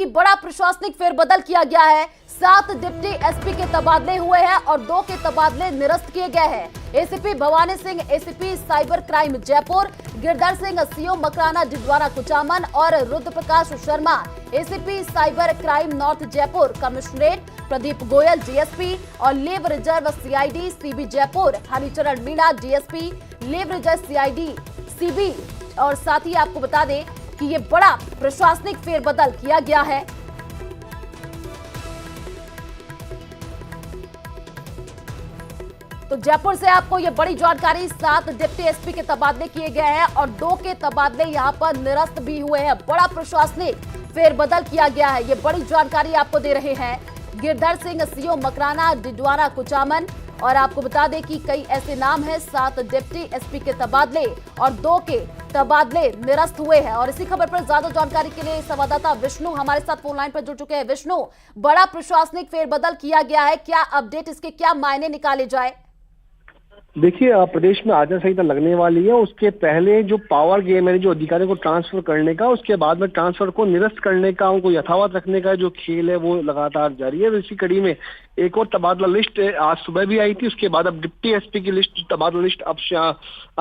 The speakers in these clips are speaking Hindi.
कि बड़ा प्रशासनिक फेरबदल किया गया है। 7 डिप्टी एसपी के तबादले हुए हैं और 2 के तबादले निरस्त किए गए हैं। ACP Bhawani Singh ACP cyber crime Jaipur, Girdhar Singh CO Makrana Didwana Kuchaman और Rudra Prakash Sharma ACP cyber crime north Jaipur commissionerate, Pradeep Goyal DSP और leave reserve CID CB Jaipur, Haricharan Meena DSP leave reserve CID CB. और साथ ही आपको बता दें कि ये बड़ा प्रशासनिक फेरबदल किया गया है। तो जयपुर से आपको ये बड़ी जानकारी, 7 डिप्टी एसपी के तबादले किए गए हैं और 2 के तबादले यहां पर निरस्त भी हुए हैं। बड़ा प्रशासनिक फेरबदल किया गया है, ये बड़ी जानकारी आपको दे रहे हैं गिरधर सिंह सीओ मकराना डिडवाना कुचामन। और आपको बता दें कि कई ऐसे नाम हैं, 7 डिप्टी एसपी के तबादले और 2 के तबादले निरस्त हुए हैं। और इसी खबर पर ज्यादा जानकारी के लिए संवाददाता विष्णु हमारे साथ फोन लाइन पर जुड़ चुके हैं। विष्णु, बड़ा प्रशासनिक फेरबदल किया गया है, क्या अपडेट, इसके क्या मायने निकाले जाए? देखिए, प्रदेश में आचार संहिता लगने वाली है। उसके पहले जो पावर गेम है, जो अधिकारियों को ट्रांसफर करने का, उसके बाद में ट्रांसफर को निरस्त करने का, उनको यथावत रखने का जो खेल है वो लगातार जारी है। इसी कड़ी में एक और तबादला लिस्ट आज सुबह भी आई थी। उसके बाद अब डिप्टी एसपी की लिस्ट, तबादला लिस्ट अब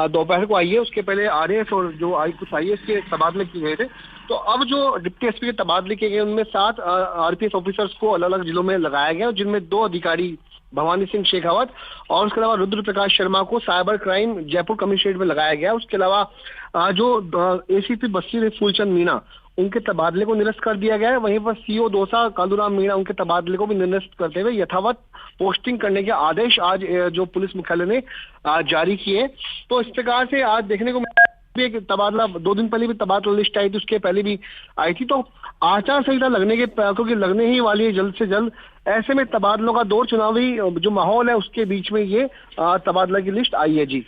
दोपहर को आई है। उसके पहले आरएएस और जो कुछ आईएएस के तबादले किए गए थे। तो अब जो डिप्टी एसपी के तबादले किए गए उनमें 7 आरपीएस ऑफिसर्स को अलग अलग जिलों में लगाया गया, जिनमें 2 अधिकारी भवानी सिंह शेखावत और उसके अलावा रुद्र प्रकाश शर्मा को साइबर क्राइम जयपुर कमिश्नरेट में लगाया गया। उसके अलावा जो एसीपी बस्सी फूलचंद मीणा, उनके तबादले को निरस्त कर दिया गया है। वहीं पर सीओ दौसा कालूराम मीणा, उनके तबादले को भी निरस्त करते हुए यथावत पोस्टिंग करने के आदेश आज जो पुलिस मुख्यालय ने जारी किए। तो इस प्रकार से आज देखने को एक तबादला, 2 दिन पहले भी तबादला लिस्ट आई थी, उसके पहले भी आई थी। तो आचार संहिता लगने के, क्योंकि लगने ही वाली है जल्द से जल्द, ऐसे में तबादलों का दौर, चुनावी जो माहौल है उसके बीच में ये तबादला की लिस्ट आई है। जी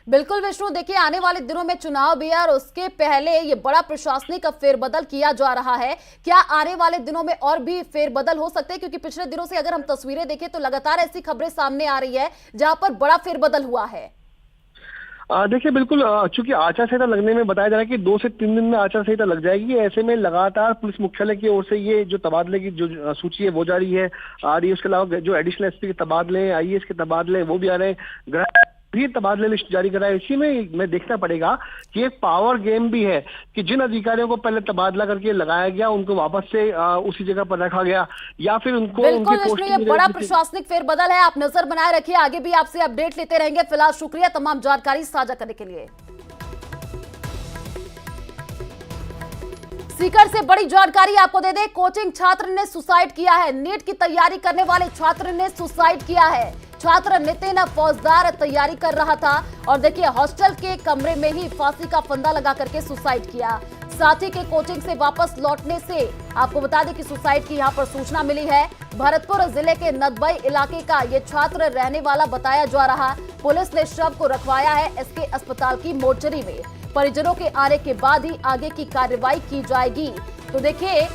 बिल्कुल विष्णु, देखिए आने वाले दिनों में चुनाव भी है और उसके पहले ये बड़ा प्रशासनिक फेरबदल किया जा रहा है। क्या आने वाले दिनों में और भी फेरबदल हो सकते हैं? क्योंकि पिछले दिनों से अगर हम तस्वीरें देखें तो लगातार ऐसी खबरें सामने आ रही है जहां पर बड़ा फेरबदल हुआ है। देखिए, बिल्कुल, चूंकि आचार संहिता लगने में बताया जा रहा है कि 2 से 3 दिन में आचार संहिता लग जाएगी। ऐसे में लगातार पुलिस मुख्यालय की ओर से ये जो तबादले की जो सूची है वो जारी है आ रही है। उसके अलावा जो एडिशनल एसपी के तबादले, आईएएस के तबादले, वो भी आ रहे हैं। भी तबादले लिस्ट जारी कराया। इसी में मैं देखना पड़ेगा कि एक पावर गेम भी है कि जिन अधिकारियों को पहले तबादला करके लगाया गया उनको वापस से उसी जगह पर रखा गया, या फिर उनको बिल्कुल विष्णु, ये बड़ा प्रशासनिक फेरबदल है। आप नजर बनाए रखिए, आगे भी आपसे अपडेट लेते रहेंगे। फिलहाल शुक्रिया तमाम जानकारी साझा करने के लिए। सीकर से बड़ी जानकारी आपको दे दें, कोचिंग छात्र ने सुसाइड किया है। नीट की तैयारी करने वाले छात्र ने सुसाइड किया है। छात्र नितिन फौजदार तैयारी कर रहा था और देखिए हॉस्टल के कमरे में ही फांसी का फंदा लगा करके सुसाइड किया। साथी के कोचिंग से वापस लौटने से आपको बता दें कि सुसाइड की यहां पर सूचना मिली है। भरतपुर जिले के नदबई इलाके का ये छात्र रहने वाला बताया जा रहा। पुलिस ने शव को रखवाया है एसके अस्पताल की मोर्चरी में। परिजनों के आने के बाद ही आगे की कार्रवाई की जाएगी। तो देखिए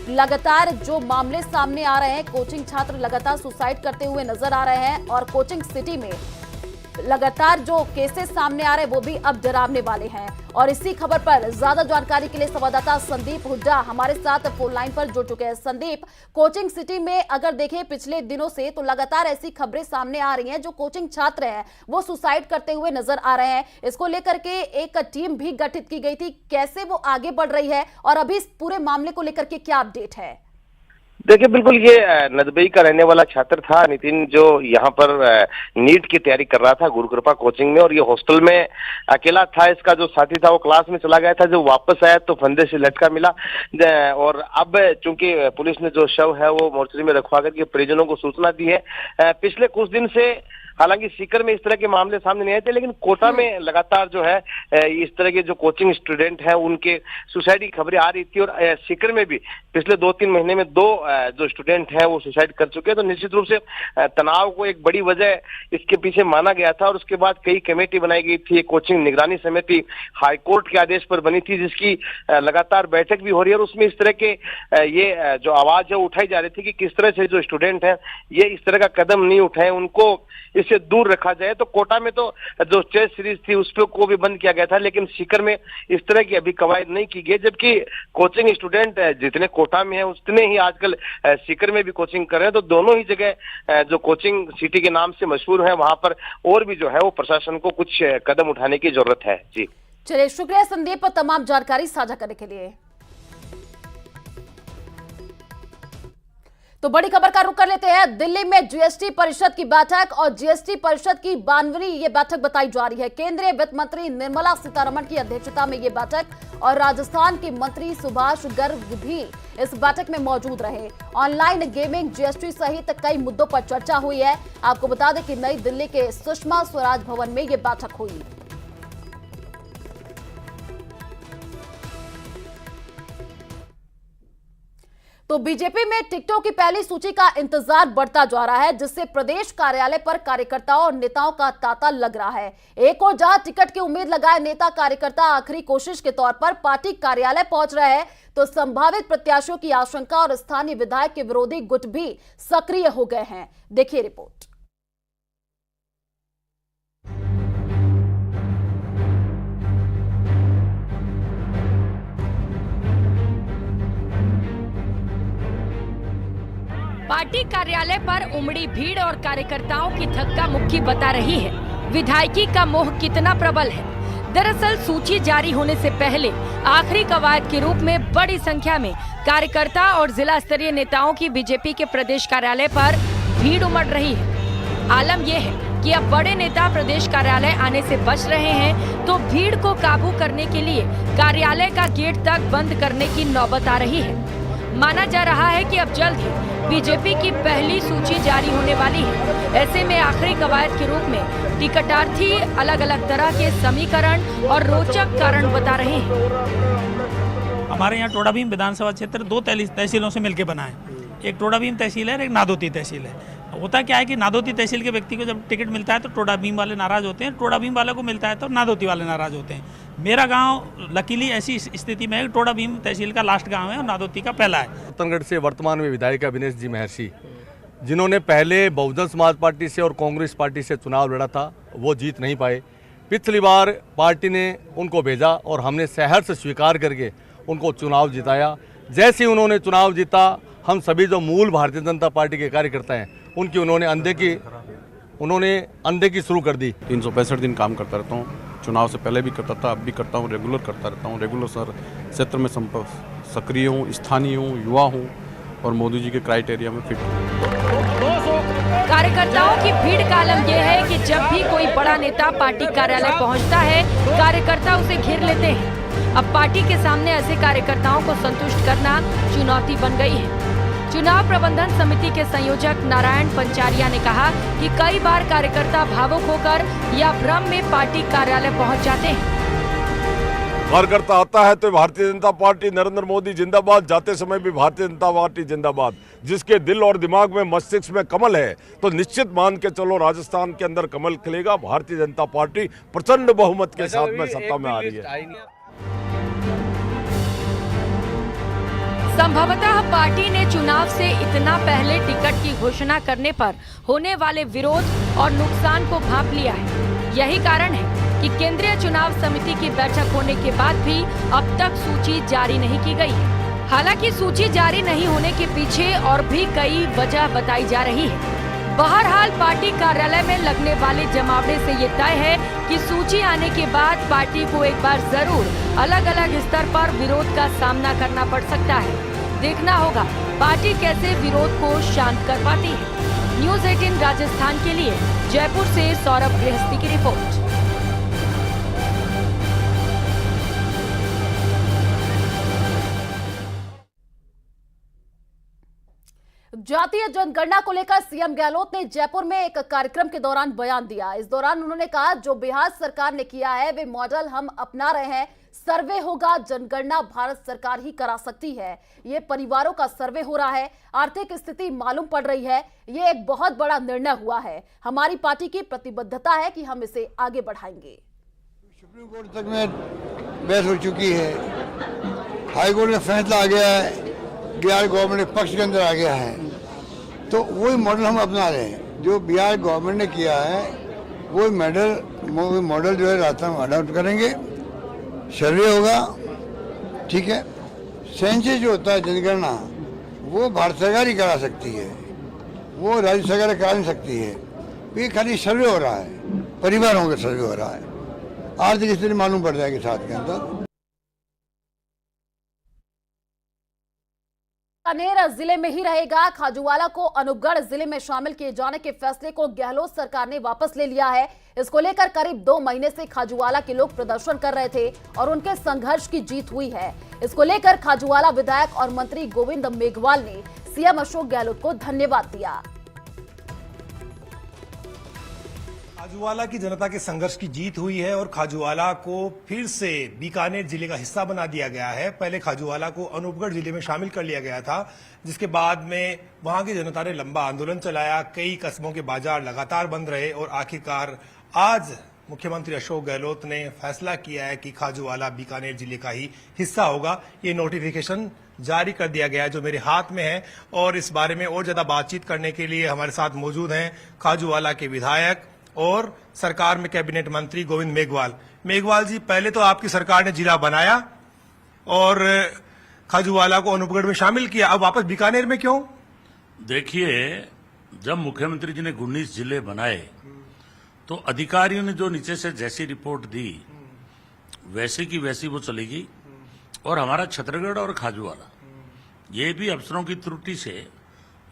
लगातार जो मामले सामने आ रहे हैं, कोचिंग छात्र लगातार सुसाइड करते हुए नजर आ रहे हैं और कोचिंग सिटी में लगातार जो केसेस सामने आ रहे हैं वो भी अब डरावने वाले हैं। और इसी खबर पर ज्यादा जानकारी के लिए संवाददाता संदीप हुड्डा हमारे साथ फोन लाइन पर जुड़ चुके हैं। संदीप, कोचिंग सिटी में अगर देखें पिछले दिनों से तो लगातार ऐसी खबरें सामने आ रही हैं, जो कोचिंग छात्र हैं वो सुसाइड करते हुए नजर आ रहे हैं। इसको लेकर के एक टीम भी गठित की गई थी, कैसे वो आगे बढ़ रही है और अभी इस पूरे मामले को लेकर के क्या अपडेट है? देखिए, बिल्कुल ये नदबई का रहने वाला छात्र था नितिन, जो यहाँ पर नीट की तैयारी कर रहा था गुरुकृपा कोचिंग में, और ये हॉस्टल में अकेला था। इसका जो साथी था वो क्लास में चला गया था। जब वापस आया तो फंदे से लटका मिला। और अब चूंकि पुलिस ने जो शव है वो मोर्चरी में रखवा करके परिजनों को सूचना दी है। पिछले कुछ दिन से हालांकि सीकर में इस तरह के मामले सामने नहीं आए थे, लेकिन कोटा में लगातार जो है इस तरह के जो कोचिंग स्टूडेंट हैं उनके सुसाइड की खबरें आ रही थी। और सीकर में भी पिछले 2-3 महीने में 2 जो स्टूडेंट हैं वो सुसाइड कर चुके हैं। तो निश्चित रूप से तनाव को एक बड़ी वजह इसके पीछे माना गया था। और उसके बाद कई कमेटी बनाई गई थी। कोचिंग निगरानी समिति हाईकोर्ट के आदेश पर बनी थी, जिसकी लगातार बैठक भी हो रही है। और उसमें इस तरह के ये जो आवाज है उठाई जा रही थी कि किस तरह से जो स्टूडेंट हैं ये इस तरह का कदम नहीं उठाए, उनको इस इसे दूर रखा जाए। तो कोटा में तो जो चेस सीरीज थी उस को भी बंद किया गया था, लेकिन सीकर में इस तरह की अभी कवायद नहीं की गई, जबकि कोचिंग स्टूडेंट जितने कोटा में है उतने ही आजकल सीकर में भी कोचिंग कर रहे हैं। तो दोनों ही जगह जो कोचिंग सिटी के नाम से मशहूर है वहां पर और भी जो है वो प्रशासन को कुछ कदम उठाने की जरूरत है। जी चलिए, शुक्रिया संदीप पर तमाम जानकारी साझा करने के लिए। तो बड़ी खबर का रुख कर लेते हैं। दिल्ली में जीएसटी परिषद की बैठक और जीएसटी परिषद की 52वीं ये बैठक बताई जा रही है। केंद्रीय वित्त मंत्री निर्मला सीतारमण की अध्यक्षता में ये बैठक और राजस्थान के मंत्री सुभाष गर्ग भी इस बैठक में मौजूद रहे। ऑनलाइन गेमिंग, जीएसटी सहित कई मुद्दों पर चर्चा हुई है। आपको बता दें कि नई दिल्ली के सुषमा स्वराज भवन में ये बैठक हुई। तो बीजेपी में टिकटों की पहली सूची का इंतजार बढ़ता जा रहा है, जिससे प्रदेश कार्यालय पर कार्यकर्ताओं और नेताओं का तांता लग रहा है। एक और जहां टिकट की उम्मीद लगाए नेता कार्यकर्ता आखिरी कोशिश के तौर पर पार्टी कार्यालय पहुंच रहे हैं, तो संभावित प्रत्याशियों की आशंका और स्थानीय विधायक के विरोधी गुट भी सक्रिय हो गए हैं। देखिए रिपोर्ट। पार्टी कार्यालय पर उमड़ी भीड़ और कार्यकर्ताओं की धक्का मुक्की बता रही है विधायकी का मोह कितना प्रबल है। दरअसल सूची जारी होने से पहले आखिरी कवायद के रूप में बड़ी संख्या में कार्यकर्ता और जिला स्तरीय नेताओं की बीजेपी के प्रदेश कार्यालय पर भीड़ उमड़ रही है। आलम यह है कि अब बड़े नेता प्रदेश कार्यालय आने से बच रहे हैं, तो भीड़ को काबू करने के लिए कार्यालय का गेट तक बंद करने की नौबत आ रही है। माना जा रहा है कि अब जल्द ही बीजेपी की पहली सूची जारी होने वाली है। ऐसे में आखिरी कवायद के रूप में टिकटार्थी अलग अलग तरह के समीकरण और रोचक कारण बता रहे हैं। हमारे यहाँ टोडाभीम विधानसभा क्षेत्र 2 तहसीलों से मिलकर बना है। एक टोडाभीम तहसील है और एक नादौती तहसील है। होता क्या है कि नादौती तहसील के व्यक्ति को जब टिकट मिलता है तो टोडाभीम वाले नाराज होते हैं, टोडाभीम वाले को मिलता है तो नादौती वाले नाराज होते हैं। मेरा गांव लकीली ऐसी स्थिति में है, टोडाभीम तहसील का लास्ट गांव है और नादौती का पहला है। रतनगढ़ से वर्तमान में विधायक अविनेश जी महर्षि, जिन्होंने पहले बहुजन समाज पार्टी से और कांग्रेस पार्टी से चुनाव लड़ा था, वो जीत नहीं पाए। पिछली बार पार्टी ने उनको भेजा और हमने सहर्ष स्वीकार करके उनको चुनाव जिताया। जैसे ही उन्होंने चुनाव जीता, हम सभी जो मूल भारतीय जनता पार्टी के कार्यकर्ता हैं उनकी उन्होंने अनदेखी शुरू कर दी। 365 दिन काम करता रहता हूँ। चुनाव से पहले भी करता था, अब भी करता हूँ, रेगुलर करता रहता हूँ। रेगुलर सर क्षेत्र में सक्रिय हूँ, स्थानीय हूँ, युवा हूँ और मोदी जी के क्राइटेरिया में फिट हूँ। कार्यकर्ताओं की भीड़ का आलम यह है कि जब भी कोई बड़ा नेता पार्टी कार्यालय पहुंचता है, कार्यकर्ता उसे घेर लेते हैं। अब पार्टी के सामने ऐसे कार्यकर्ताओं को संतुष्ट करना चुनौती बन गई है। चुनाव प्रबंधन समिति के संयोजक नारायण पंचारिया ने कहा कि कई बार कार्यकर्ता भावुक होकर या भ्रम में पार्टी कार्यालय पहुंच जाते हैं। कार्यकर्ता आता है तो भारतीय जनता पार्टी नरेंद्र मोदी जिंदाबाद, जाते समय भी भारतीय जनता पार्टी जिंदाबाद। जिसके दिल और दिमाग में, मस्तिष्क में कमल है, तो निश्चित मान के चलो राजस्थान के अंदर कमल खिलेगा। भारतीय जनता पार्टी प्रचंड बहुमत के साथ में सत्ता में आ रही है। संभवतः पार्टी ने चुनाव से इतना पहले टिकट की घोषणा करने पर होने वाले विरोध और नुकसान को भांप लिया है। यही कारण है कि केंद्रीय चुनाव समिति की बैठक होने के बाद भी अब तक सूची जारी नहीं की गई है। हालांकि सूची जारी नहीं होने के पीछे और भी कई वजह बताई जा रही है। बहरहाल पार्टी कार्यालय में लगने वाले जमावड़े से ये तय है कि सूची आने के बाद पार्टी को एक बार जरूर अलग अलग स्तर पर विरोध का सामना करना पड़ सकता है। देखना होगा पार्टी कैसे विरोध को शांत कर पाती है। न्यूज़ 18 राजस्थान के लिए जयपुर से सौरभ गृहस्थी की रिपोर्ट। जातीय जनगणना को लेकर सीएम गहलोत ने जयपुर में एक कार्यक्रम के दौरान बयान दिया। इस दौरान उन्होंने कहा, जो बिहार सरकार ने किया है वे मॉडल हम अपना रहे हैं। सर्वे होगा, जनगणना भारत सरकार ही करा सकती है। ये परिवारों का सर्वे हो रहा है, आर्थिक स्थिति मालूम पड़ रही है। ये एक बहुत बड़ा निर्णय हुआ है। हमारी पार्टी की प्रतिबद्धता है कि हम इसे आगे बढ़ाएंगे। सुप्रीम कोर्ट तक में बहस हो चुकी है, हाई कोर्ट में फैसला आ गया है, बिहार गवर्नमेंट के पक्ष के अंदर आ गया है, तो वही मॉडल हम अपना रहे हैं। जो बिहार गवर्नमेंट ने किया है वो मॉडल जो है राजस्थान में अडॉप्ट करेंगे। सर्वे होगा, ठीक है। सेंसस जो होता है जनगणना वो भारत सरकार ही करा सकती है, वो राज्य सरकार करा नहीं सकती है। ये खाली सर्वे हो रहा है, परिवारों का सर्वे हो रहा है, आर्थिक स्थिति मालूम पड़ जाएगी साथ के अंदर। बीकानेर जिले में ही रहेगा। खाजूवाला को अनूपगढ़ जिले में शामिल किए जाने के फैसले को गहलोत सरकार ने वापस ले लिया है। इसको लेकर करीब 2 महीने से खाजूवाला के लोग प्रदर्शन कर रहे थे और उनके संघर्ष की जीत हुई है। इसको लेकर खाजूवाला विधायक और मंत्री गोविंद मेघवाल ने सीएम अशोक गहलोत को धन्यवाद दिया। खाजूवाला की जनता के संघर्ष की जीत हुई है और खाजूवाला को फिर से बीकानेर जिले का हिस्सा बना दिया गया है। पहले खाजूवाला को अनूपगढ़ जिले में शामिल कर लिया गया था, जिसके बाद में वहां की जनता ने लंबा आंदोलन चलाया। कई कस्बों के बाजार लगातार बंद रहे और आखिरकार आज मुख्यमंत्री अशोक गहलोत ने फैसला किया है कि खाजूवाला बीकानेर जिले का ही हिस्सा होगा। ये नोटिफिकेशन जारी कर दिया गया है जो मेरे हाथ में है, और इस बारे में और ज्यादा बातचीत करने के लिए हमारे साथ मौजूद हैं खाजूवाला के विधायक और सरकार में कैबिनेट मंत्री गोविंद मेघवाल। मेघवाल जी, पहले तो आपकी सरकार ने जिला बनाया और खाजूवाला को अनूपगढ़ में शामिल किया, अब वापस बीकानेर में क्यों? देखिए, जब मुख्यमंत्री जी ने 19 जिले बनाए तो अधिकारियों ने जो नीचे से जैसी रिपोर्ट दी वैसी की वैसी वो चलेगी, और हमारा छत्तीसगढ़ और खाजूवाला ये भी अफसरों की त्रुटि से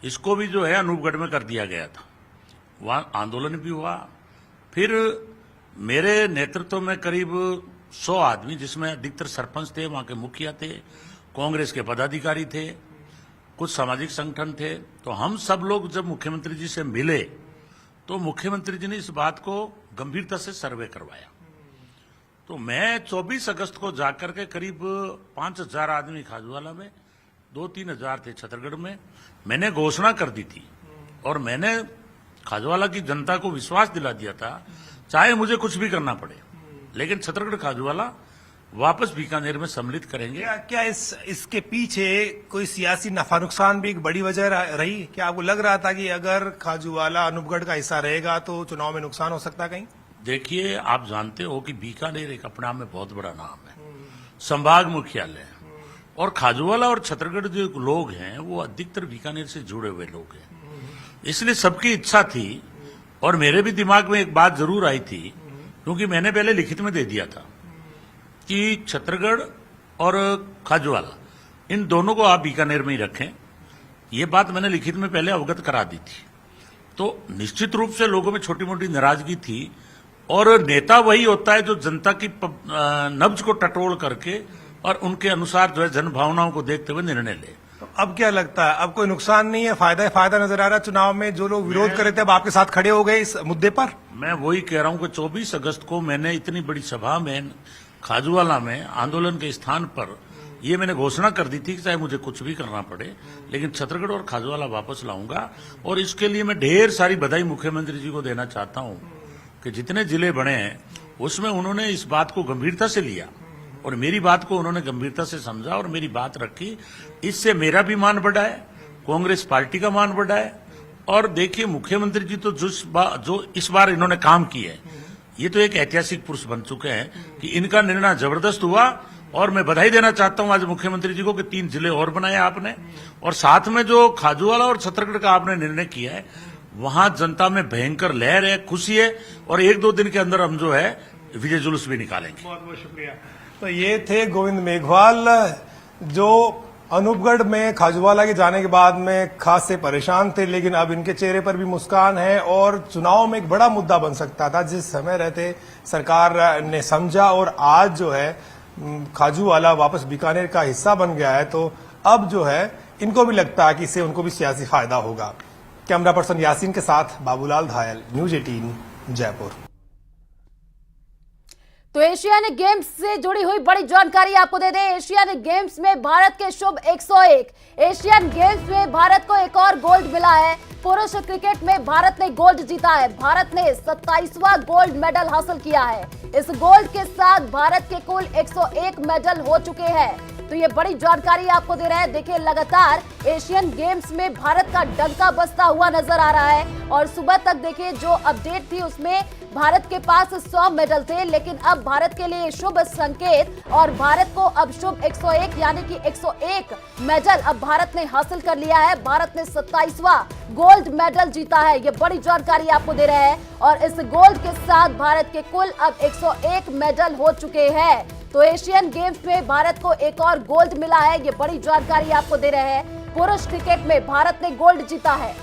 इसको भी जो है अनूपगढ़ में कर दिया गया था। वहां आंदोलन भी हुआ, फिर मेरे नेतृत्व में करीब 100 आदमी, जिसमें अधिकतर सरपंच थे, वहां के मुखिया थे, कांग्रेस के पदाधिकारी थे, कुछ सामाजिक संगठन थे, तो हम सब लोग जब मुख्यमंत्री जी से मिले तो मुख्यमंत्री जी ने इस बात को गंभीरता से सर्वे करवाया। तो मैं 24 अगस्त को जाकर के करीब 5000 आदमी खाजूवाला में, 2-3 हजार थे छत्तीसगढ़ में, मैंने घोषणा कर दी थी और मैंने खाजूवाला की जनता को विश्वास दिला दिया था, चाहे मुझे कुछ भी करना पड़े, लेकिन छत्तीसगढ़ खाजूवाला वापस बीकानेर में सम्मिलित करेंगे। क्या इसके पीछे कोई सियासी नफा नुकसान भी एक बड़ी वजह रही? क्या आपको लग रहा था कि अगर खाजूवाला अनूपगढ़ का हिस्सा रहेगा तो चुनाव में नुकसान हो सकता कहीं? देखिए, आप जानते हो कि बीकानेर एक अपने आप में बहुत बड़ा नाम है, संभाग मुख्यालय है, और खाजूवाला और छत्तीसगढ़ जो लोग हैं वो अधिकतर बीकानेर से जुड़े हुए लोग हैं। इसलिए सबकी इच्छा थी, और मेरे भी दिमाग में एक बात जरूर आई थी, क्योंकि मैंने पहले लिखित में दे दिया था कि छत्तीसगढ़ और खाजूवाला इन दोनों को आप बीकानेर में ही रखें। ये बात मैंने लिखित में पहले अवगत करा दी थी। तो निश्चित रूप से लोगों में छोटी मोटी नाराजगी थी, और नेता वही होता है जो जनता की नब्ज को टटोल करके और उनके अनुसार जो है जन भावनाओं को देखते हुए निर्णय ले। तो अब क्या लगता है, अब कोई नुकसान नहीं है, फायदा नजर आ रहा है चुनाव में? जो लोग विरोध कर रहे थे अब आपके साथ खड़े हो गए इस मुद्दे पर? मैं वही कह रहा हूं कि 24 अगस्त को मैंने इतनी बड़ी सभा में खाजूवाला में आंदोलन के स्थान पर ये मैंने घोषणा कर दी थी कि चाहे मुझे कुछ भी करना पड़े, लेकिन छत्तीसगढ़ और खाजूवाला वापस लाऊंगा। और इसके लिए मैं ढेर सारी बधाई मुख्यमंत्री जी को देना चाहता हूं कि जितने जिले बने हैं उसमें उन्होंने इस बात को गंभीरता से लिया और मेरी बात को उन्होंने गंभीरता से समझा और मेरी बात रखी। इससे मेरा भी मान बढ़ा है, कांग्रेस पार्टी का मान बढ़ा है। और देखिए, मुख्यमंत्री जी तो जो इस बार इन्होंने काम किए हैं, ये तो एक ऐतिहासिक पुरुष बन चुके हैं कि इनका निर्णय जबरदस्त हुआ। और मैं बधाई देना चाहता हूं आज मुख्यमंत्री जी को कि 3 जिले और बनाए आपने, और साथ में जो खाजूवाला और छत्तीसगढ़ का आपने निर्णय किया है, वहां जनता में भयंकर लहर है, खुशी है, और 1-2 दिन के अंदर हम जो है विजय जुलूस भी निकालेंगे। बहुत बहुत शुक्रिया। तो ये थे गोविंद मेघवाल, जो अनूपगढ़ में खाजूवाला के जाने के बाद में खास से परेशान थे, लेकिन अब इनके चेहरे पर भी मुस्कान है और चुनाव में एक बड़ा मुद्दा बन सकता था जिस समय रहते सरकार ने समझा, और आज जो है खाजूवाला वापस बीकानेर का हिस्सा बन गया है। तो अब जो है इनको भी लगता है कि इससे उनको भी सियासी फायदा होगा। कैमरा पर्सन यासीन के साथ बाबूलाल धायल, न्यूज 18 जयपुर। तो एशियन गेम्स से जुड़ी हुई बड़ी जानकारी आपको दे दें। एशियन गेम्स में भारत के शुभ 101। एशियन गेम्स में भारत को एक और गोल्ड मिला है। पुरुष क्रिकेट में भारत ने गोल्ड जीता है। भारत ने 27वां गोल्ड मेडल हासिल किया है। इस गोल्ड के साथ भारत के कुल 101 मेडल हो चुके हैं। तो ये बड़ी जानकारी आपको दे रहे हैं। देखिए, लगातार एशियन गेम्स में भारत का डंका बजता हुआ नजर आ रहा है और सुबह तक देखिए जो अपडेट थी उसमें भारत के पास 100 मेडल थे, लेकिन अब भारत के लिए शुभ संकेत और भारत को अब शुभ 101 यानी कि 101 मेडल अब भारत ने हासिल कर लिया है। भारत ने 27वां गोल्ड मेडल जीता है। ये बड़ी जानकारी आपको दे रहे हैं और इस गोल्ड के साथ भारत के कुल अब 101 मेडल हो चुके हैं। तो एशियन गेम्स में भारत को एक और गोल्ड मिला है। ये बड़ी जानकारी आपको दे रहे हैं। पुरुष क्रिकेट में भारत ने गोल्ड जीता है।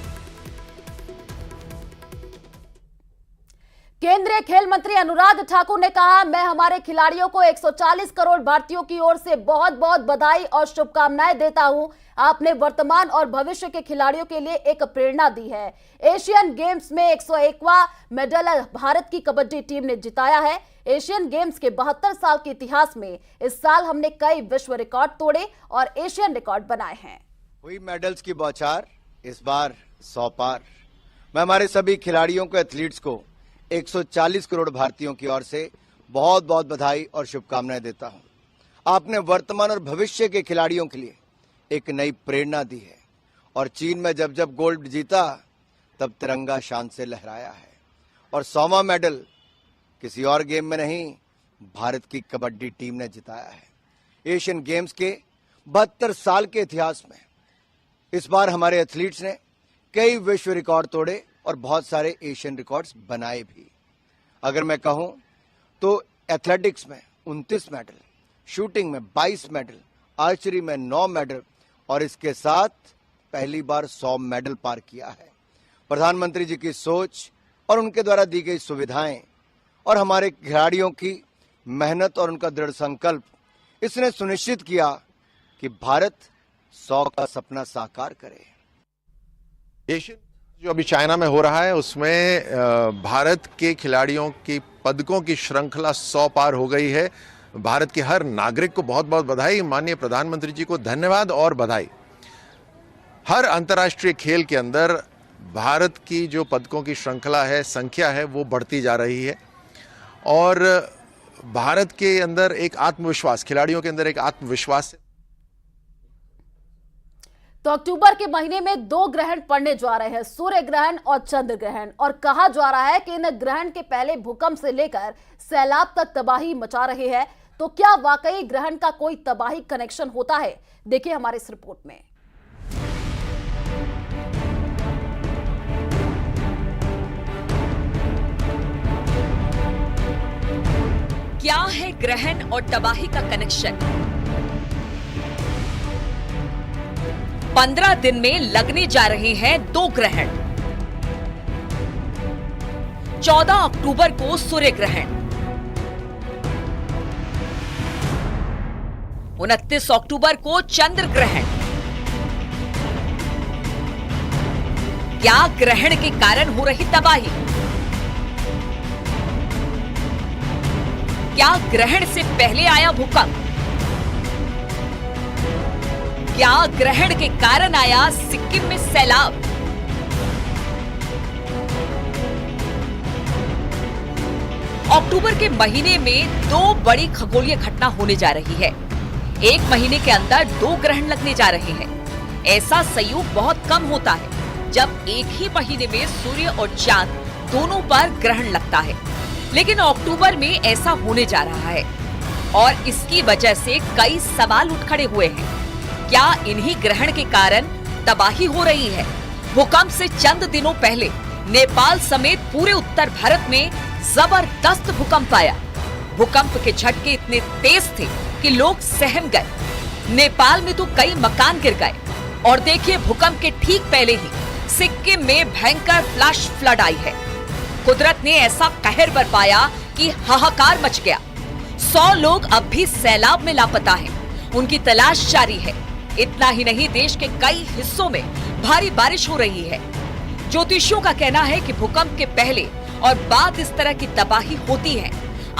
केंद्रीय खेल मंत्री अनुराग ठाकुर ने कहा, मैं हमारे खिलाड़ियों को 140 करोड़ भारतीयों की ओर से बहुत बहुत बधाई और शुभकामनाएं देता हूं। आपने वर्तमान और भविष्य के खिलाड़ियों के लिए एक प्रेरणा दी है। एशियन गेम्स में 101वां मेडल भारत की कबड्डी टीम ने जिताया है। एशियन गेम्स के 72 साल के इतिहास में इस साल हमने कई विश्व रिकॉर्ड तोड़े और एशियन रिकॉर्ड बनाए हैं। हुई मेडल्स की बौछार, इस बार 100 पार। मैं हमारे सभी खिलाड़ियों को, एथलीट्स को 140 करोड़ भारतीयों की ओर से बहुत बहुत बधाई और शुभकामनाएं देता हूं। आपने वर्तमान और भविष्य के खिलाड़ियों के लिए एक नई प्रेरणा दी है और चीन में जब जब गोल्ड जीता तब तिरंगा शान से लहराया है और 100वां मेडल किसी और गेम में नहीं, भारत की कबड्डी टीम ने जिताया है। एशियन गेम्स के 72 साल के इतिहास में इस बार हमारे एथलीट्स ने कई विश्व रिकॉर्ड तोड़े और बहुत सारे एशियन रिकॉर्ड्स बनाए भी। अगर मैं कहूं तो एथलेटिक्स में 29 मेडल, शूटिंग में 22 मेडल, आर्चरी में 9 मेडल और इसके साथ पहली बार 100 मेडल पार किया है। प्रधानमंत्री जी की सोच और उनके द्वारा दी गई सुविधाएं और हमारे खिलाड़ियों की मेहनत और उनका दृढ़ संकल्प, इसने सुनिश्चित किया कि भारत 100 का सपना साकार करे। एशियन जो अभी चाइना में हो रहा है उसमें भारत के खिलाड़ियों की पदकों की श्रृंखला 100 पार हो गई है। भारत के हर नागरिक को बहुत बहुत बधाई, माननीय प्रधानमंत्री जी को धन्यवाद और बधाई। हर अंतर्राष्ट्रीय खेल के अंदर भारत की जो पदकों की श्रृंखला है, संख्या है, वो बढ़ती जा रही है और भारत के अंदर एक आत्मविश्वास, खिलाड़ियों के अंदर एक आत्मविश्वास है। तो अक्टूबर के महीने में 2 ग्रहण पड़ने जा रहे हैं, सूर्य ग्रहण और चंद्र ग्रहण, और कहा जा रहा है कि इन ग्रहण के पहले भूकंप से लेकर सैलाब तक तबाही मचा रहे हैं। तो क्या वाकई ग्रहण का कोई तबाही कनेक्शन होता है? देखिए हमारे इस रिपोर्ट में। क्या है ग्रहण और तबाही का कनेक्शन? 15 दिन में लगने जा रहे हैं 2 ग्रहण। 14 अक्टूबर को सूर्य ग्रहण, 29 अक्टूबर को चंद्र ग्रहण। क्या ग्रहण के कारण हो रही तबाही? क्या ग्रहण से पहले आया भूकंप? क्या ग्रहण के कारण आया सिक्किम में सैलाब? अक्टूबर के महीने में 2 बड़ी खगोलीय घटना होने जा रही है। एक महीने के अंदर 2 ग्रहण लगने जा रहे हैं। ऐसा संयोग बहुत कम होता है जब एक ही महीने में सूर्य और चांद दोनों पर ग्रहण लगता है, लेकिन अक्टूबर में ऐसा होने जा रहा है और इसकी वजह से कई सवाल उठ खड़े हुए हैं। क्या इन्हीं ग्रहण के कारण तबाही हो रही है? भूकंप से चंद दिनों पहले नेपाल समेत पूरे उत्तर भारत में जबरदस्त भूकंप आया। भूकंप के झटके इतने तेज थे कि लोग सहम गए। नेपाल में तो कई मकान गिर गए और देखिए भूकंप के ठीक पहले ही सिक्किम में भयंकर फ्लैश फ्लड आई है। कुदरत ने ऐसा कहर बरपाया कि हाहाकार मच गया। 100 लोग अब भी सैलाब में लापता हैं। उनकी तलाश जारी है। इतना ही नहीं, देश के कई हिस्सों में भारी बारिश हो रही है। ज्योतिषियों का कहना है कि भूकंप के पहले और बाद इस तरह की तबाही होती है,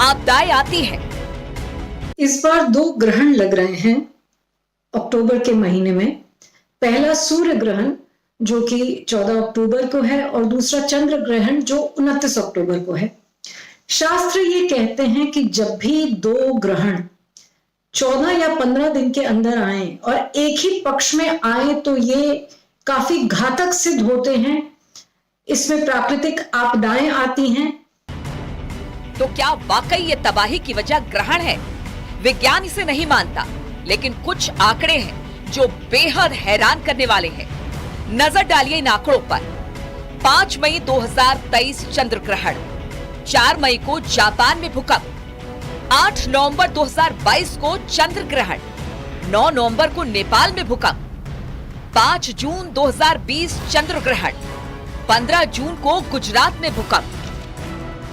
आपदाएं आती हैं। इस बार 2 ग्रहण लग रहे हैं अक्टूबर के महीने में। पहला सूर्य ग्रहण जो कि 14 अक्टूबर को है और दूसरा चंद्र ग्रहण जो 29 अक्टूबर को है। शास्त्र ये कहते हैं कि जब भी 2 ग्रहण 14 या 15 दिन के अंदर आए और एक ही पक्ष में आए तो ये काफी घातक सिद्ध होते हैं। इसमें प्राकृतिक आपदाएं आती हैं। तो क्या वाकई ये तबाही की वजह ग्रहण है? विज्ञान इसे नहीं मानता, लेकिन कुछ आंकड़े हैं जो बेहद हैरान करने वाले हैं। नजर डालिए इन आंकड़ों पर। 5 मई 2023 चंद्र ग्रहण, 4 मई को जापान में भूकंप, 8 नवंबर 2022 को चंद्र ग्रहण, 9 नवंबर को नेपाल में भूकंप, 5 जून 2020 चंद्र ग्रहण, 15 जून को गुजरात में भूकंप,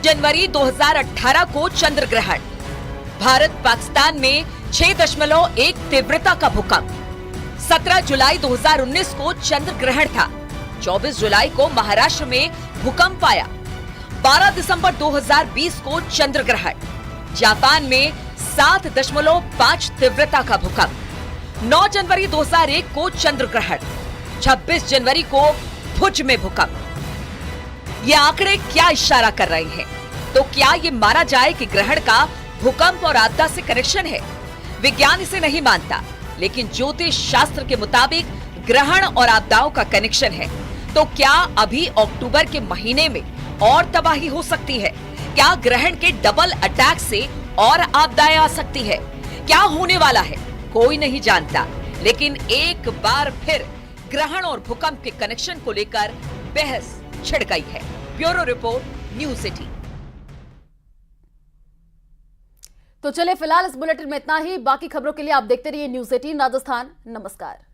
जनवरी 2018 को चंद्र ग्रहण, भारत पाकिस्तान में 6.1 तीव्रता का भूकंप, 17 जुलाई 2019 को चंद्र ग्रहण था, 24 जुलाई को महाराष्ट्र में भूकंप आया, 12 दिसंबर 2020 को चंद्र ग्रहण, जापान में 7.5 तीव्रता का भूकंप, 9 जनवरी 2001 को चंद्र ग्रहण, 26 जनवरी को भुज में भूकंप। ये आंकड़े क्या इशारा कर रहे हैं? तो क्या ये माना जाए कि ग्रहण का भूकंप और आपदा से कनेक्शन है? विज्ञान इसे नहीं मानता, लेकिन ज्योतिष शास्त्र के मुताबिक ग्रहण और आपदाओं का कनेक्शन है। तो क्या अभी अक्टूबर के महीने में और तबाही हो सकती है? क्या ग्रहण के डबल अटैक से और आपदाएं आ सकती है? क्या होने वाला है कोई नहीं जानता, लेकिन एक बार फिर ग्रहण और भूकंप के कनेक्शन को लेकर बहस छिड़ गई है। Bureau report, news 18। तो चलिए फिलहाल इस बुलेटिन में इतना ही। बाकी खबरों के लिए आप देखते रहिए न्यूज़ 18 राजस्थान। नमस्कार।